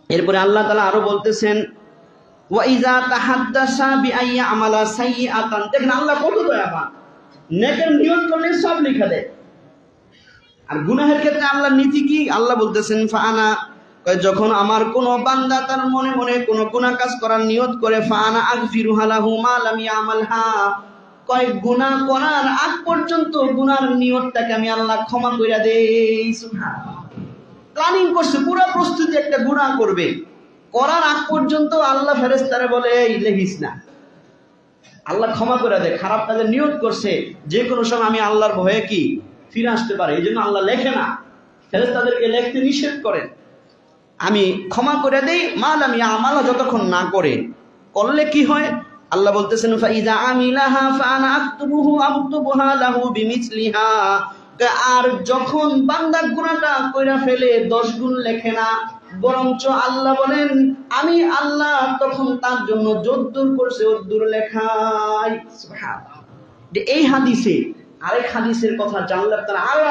এরপরে আল্লাহ তাআলা আরো বলতেছেন ওয়া ইযা তাহাদ্দাসা বিআইয়া আমালা সাইয়্যাতান, দেখেন আল্লাহ কত দয়াবান, নেকের নিয়ত করলে সব লেখা দেয়। আর গুনাহের ক্ষেত্রে আল্লাহর নীতি কি? আল্লাহ বলতেছেন ফাআনা, যখন আমার কোন বান্দা তার মনে মনে কোন গুনাহ কাজ করার নিয়ত করে, ফাআনা আগফিরুহা লাহু মা লাম ইয়ামালহা, কয় গুনাহ করার আগ পর্যন্ত গুনার নিয়তটাকে আমি আল্লাহ ক্ষমা কইরা দেই। সুবহানাল্লাহ, প্ল্যানিং করছে, পুরো প্রস্তুতি একটা গুনাহ করবে, করার আগ পর্যন্ত আল্লাহ ফেরেশতারে বলে এই লেখিস না, আল্লাহ ক্ষমা করে দেয়। খারাপ কাজের নিয়ত করছে, যে কোনো সময় আমি আল্লাহর ভয়ে কি ফিরে আসতে পারে, এই জন্য আল্লাহ লেখে না, ফেরেশতাদেরকে লিখতে নিষেধ করেন। আমি ক্ষমা করে দেই মা লাম ইয়ামালা, যতক্ষণ না করে। করলে কি হয়? আল্লাহ বলতেছেন ফাইজা আমিলাহা ফাআনা আকতুবুহা লাহু বিমিসলিহা, আর যখন বান্দা গুনাহটা কইরা ফেলে 10 গুণ লেখে না, বরঞ্চ আল্লাহ বলেন আমি আল্লাহ তখন তার জন্য যদ্দুর করছে ওদ্দুর লেখাই। সুবহানাল্লাহ। এই হাদিসে আরেক হাদিসের কথা জানলে আপনারা আরো